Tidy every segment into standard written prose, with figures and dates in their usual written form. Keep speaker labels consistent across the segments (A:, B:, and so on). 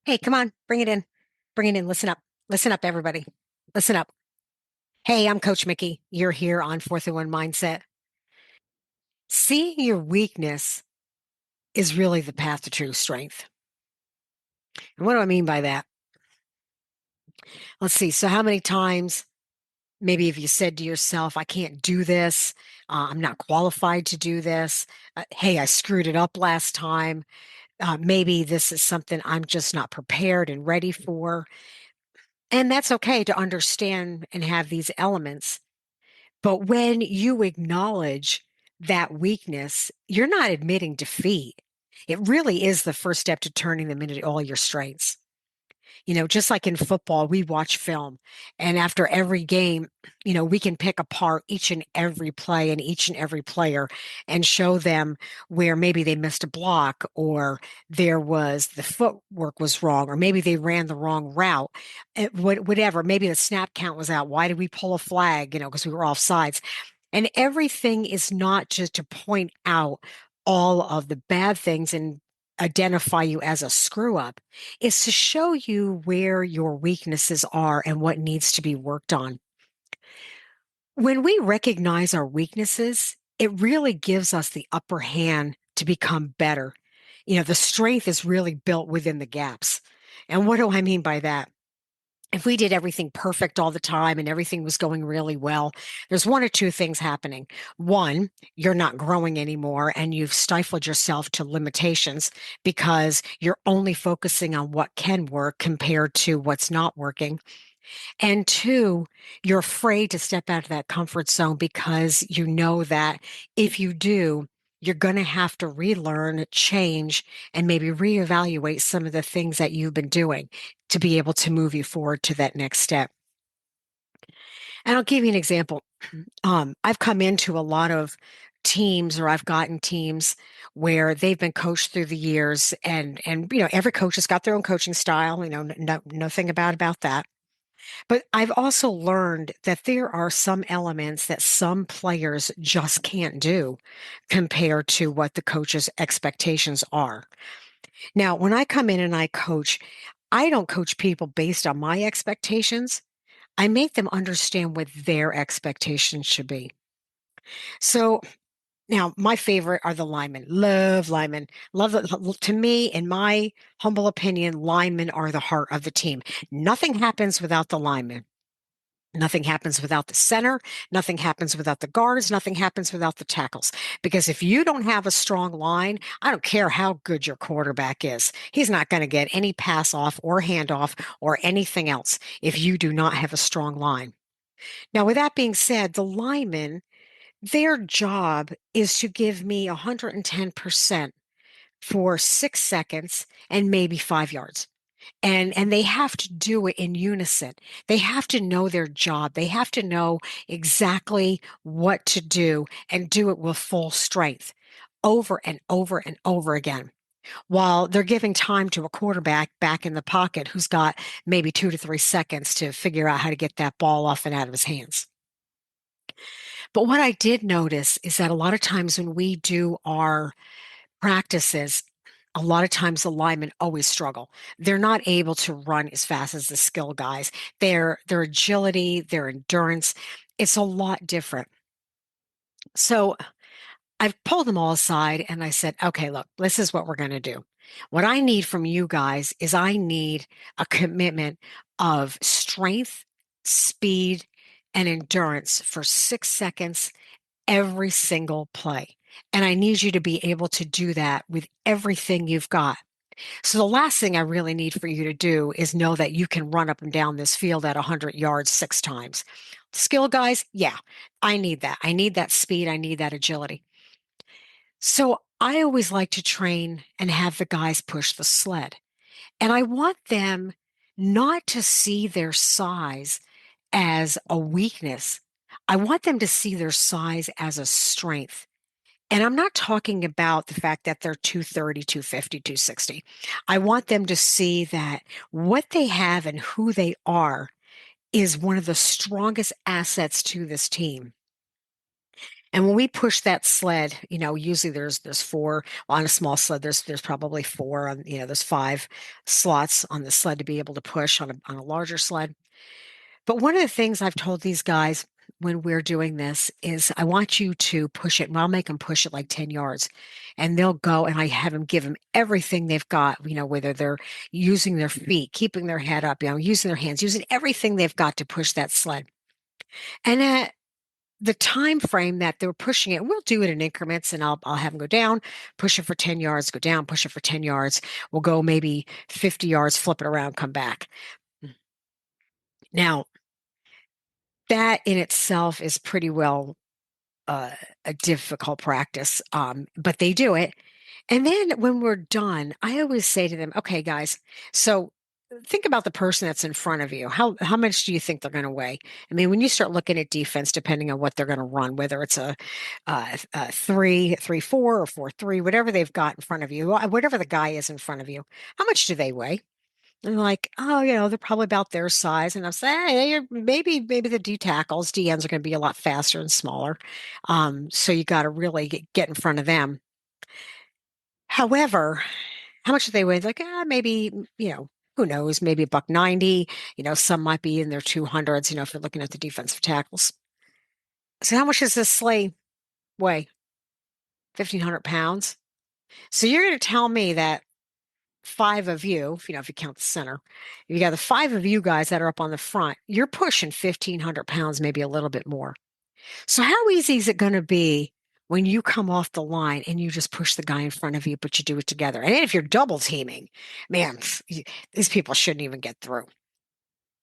A: Hey, come on, bring it in. Bring it in. Listen up, everybody. Listen up. Hey, I'm Coach Mikki. You're here on Fourth and One Mindset. Seeing your weakness is really the path to true strength. And what do I mean by that? Let's see. So, how many times, maybe if you said to yourself, I can't do this, I'm not qualified to do this, hey, I screwed it up last time, maybe this is something I'm just not prepared and ready for. And that's okay to understand and have these elements. But when you acknowledge that weakness, you're not admitting defeat. It really is the first step to turning them into all your strengths. Just like in football, we watch film, and after every game, we can pick apart each and every play and each and every player and show them where maybe they missed a block or the footwork was wrong, or maybe they ran the wrong route. Whatever, maybe the snap count was out. Why did we pull a flag? Because we were off sides. And everything is not just to point out all of the bad things and identify you as a screw up. It's to show you where your weaknesses are and what needs to be worked on. When we recognize our weaknesses, it really gives us the upper hand to become better. The strength is really built within the gaps. And what do I mean by that? If we did everything perfect all the time and everything was going really well, there's one or two things happening. One, you're not growing anymore and you've stifled yourself to limitations because you're only focusing on what can work compared to what's not working. And two, you're afraid to step out of that comfort zone because you know that if you do, you're going to have to relearn, change, and maybe reevaluate some of the things that you've been doing to be able to move you forward to that next step. And I'll give you an example. I've come into a lot of teams, or I've gotten teams where they've been coached through the years, and every coach has got their own coaching style. Nothing about that. But I've also learned that there are some elements that some players just can't do compared to what the coach's expectations are. Now, when I come in and I coach, I don't coach people based on my expectations. I make them understand what their expectations should be. So now my favorite are the linemen. Love linemen. To me, in my humble opinion, linemen are the heart of the team. Nothing happens without the linemen. Nothing happens without the center. Nothing happens without the guards. Nothing happens without the tackles. Because if you don't have a strong line, I don't care how good your quarterback is. He's not going to get any pass off or handoff or anything else if you do not have a strong line. Now, with that being said, the linemen, their job is to give me 110% for 6 seconds and maybe 5 yards. And they have to do it in unison. They have to know their job. They have to know exactly what to do and do it with full strength over and over and over again, while they're giving time to a quarterback back in the pocket who's got maybe 2 to 3 seconds to figure out how to get that ball off and out of his hands. But what I did notice is that a lot of times when we do our practices, a lot of times the linemen always struggle. They're not able to run as fast as the skill guys. Their agility, their endurance, it's a lot different. So I've pulled them all aside and I said, okay, look, this is what we're going to do. What I need from you guys is I need a commitment of strength, speed, and endurance for 6 seconds every single play. And I need you to be able to do that with everything you've got. So the last thing I really need for you to do is know that you can run up and down this field at 100 yards 6 times. Skill guys, yeah, I need that. I need that speed. I need that agility. So I always like to train and have the guys push the sled. And I want them not to see their size as a weakness. I want them to see their size as a strength. And I'm not talking about the fact that they're 230, 250, 260. I want them to see that what they have and who they are is one of the strongest assets to this team. And when we push that sled, usually there's four on a small sled. There's probably four on, there's five slots on the sled to be able to push on a larger sled. But one of the things I've told these guys when we're doing this is I want you to push it, and I'll make them push it like 10 yards. And they'll go, and I have them give them everything they've got, whether they're using their feet, keeping their head up, using their hands, using everything they've got to push that sled. And at the time frame that they're pushing it, we'll do it in increments, and I'll have them go down, push it for 10 yards, go down, push it for 10 yards. We'll go maybe 50 yards, flip it around, come back. Now, that in itself is pretty well uh, a difficult practice, but they do it. And then when we're done, I always say to them, okay, guys, so think about the person that's in front of you. How much do you think they're going to weigh? I mean, when you start looking at defense, depending on what they're going to run, whether it's a 3-3-4 or 4-3, whatever they've got in front of you, whatever the guy is in front of you, how much do they weigh? And like, oh, they're probably about their size. And I'm saying, hey, maybe the D tackles, DNs are going to be a lot faster and smaller. So you got to really get in front of them. However, how much do they weigh? Like, maybe, who knows, maybe a buck 90. Some might be in their 200s, if you're looking at the defensive tackles. So how much does this sleigh weigh? 1,500 pounds. So you're going to tell me that five of you, if you count the center, you got the five of you guys that are up on the front, you're pushing 1,500 pounds, maybe a little bit more. So how easy is it going to be when you come off the line and you just push the guy in front of you, but you do it together? And if you're double teaming, man, these people shouldn't even get through.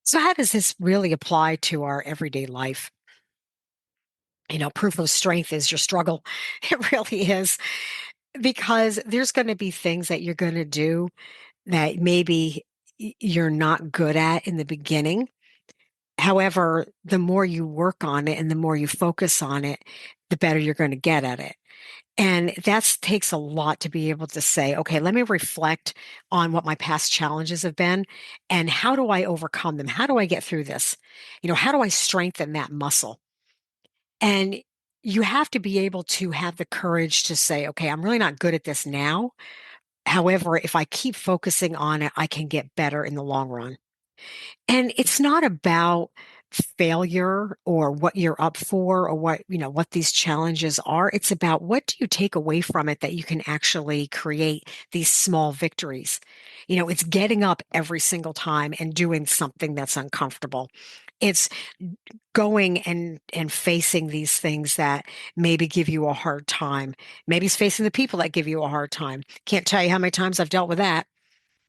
A: So how does this really apply to our everyday life? Proof of strength is your struggle. It really is, because there's going to be things that you're going to do that maybe you're not good at in the beginning. However, the more you work on it and the more you focus on it, the better you're going to get at it. And that takes a lot to be able to say, okay, let me reflect on what my past challenges have been and how do I overcome them? How do I get through this? How do I strengthen that muscle? And you have to be able to have the courage to say, okay, I'm really not good at this now. However, if I keep focusing on it, I can get better in the long run. And it's not about failure or what you're up for or what these challenges are. It's about what do you take away from it that you can actually create these small victories. It's getting up every single time and doing something that's uncomfortable. It's going and facing these things that maybe give you a hard time. Maybe it's facing the people that give you a hard time. Can't tell you how many times I've dealt with that,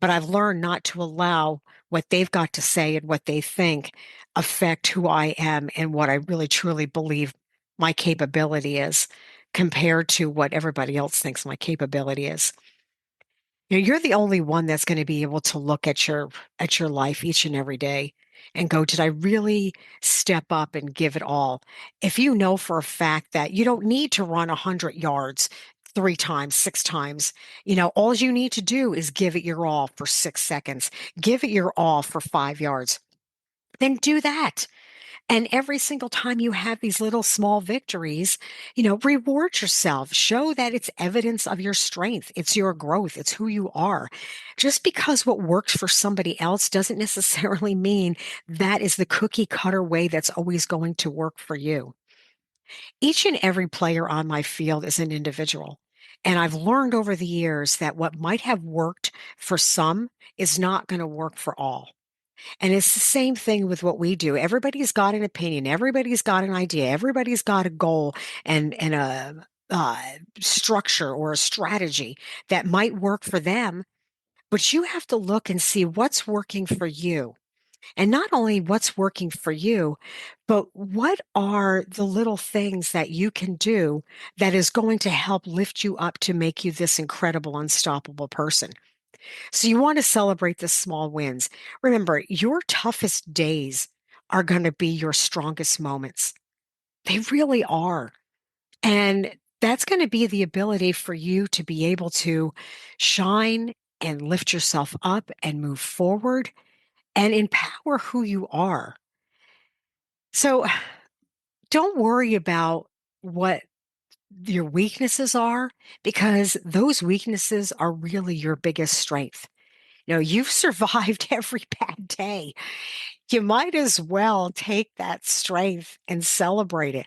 A: but I've learned not to allow what they've got to say and what they think affect who I am and what I really truly believe my capability is compared to what everybody else thinks my capability is. You're the only one that's going to be able to look at your life each and every day and go, did I really step up and give it all? If you know for a fact that you don't need to run 100 yards 3 times, 6 times, all you need to do is give it your all for 6 seconds, give it your all for 5 yards, then do that. And every single time you have these little small victories, reward yourself. Show that it's evidence of your strength. It's your growth. It's who you are. Just because what works for somebody else doesn't necessarily mean that is the cookie cutter way that's always going to work for you. Each and every player on my field is an individual. And I've learned over the years that what might have worked for some is not going to work for all. And it's the same thing with what we do. Everybody's got an opinion. Everybody's got an idea. Everybody's got a goal and a structure or a strategy that might work for them. But you have to look and see what's working for you. And not only what's working for you, but what are the little things that you can do that is going to help lift you up to make you this incredible, unstoppable person. So you want to celebrate the small wins. Remember, your toughest days are going to be your strongest moments. They really are. And that's going to be the ability for you to be able to shine and lift yourself up and move forward and empower who you are. So don't worry about what your weaknesses are, because those weaknesses are really your biggest strength. You've survived every bad day. You might as well take that strength and celebrate it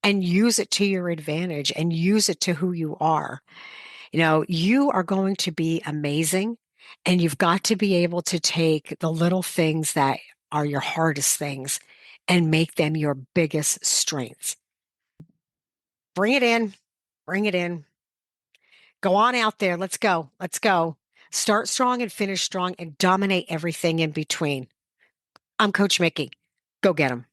A: and use it to your advantage and use it to who you are. You are going to be amazing, and you've got to be able to take the little things that are your hardest things and make them your biggest strengths. Bring it in, bring it in. Go on out there. Let's go. Let's go. Start strong and finish strong and dominate everything in between. I'm Coach Mikki. Go get 'em.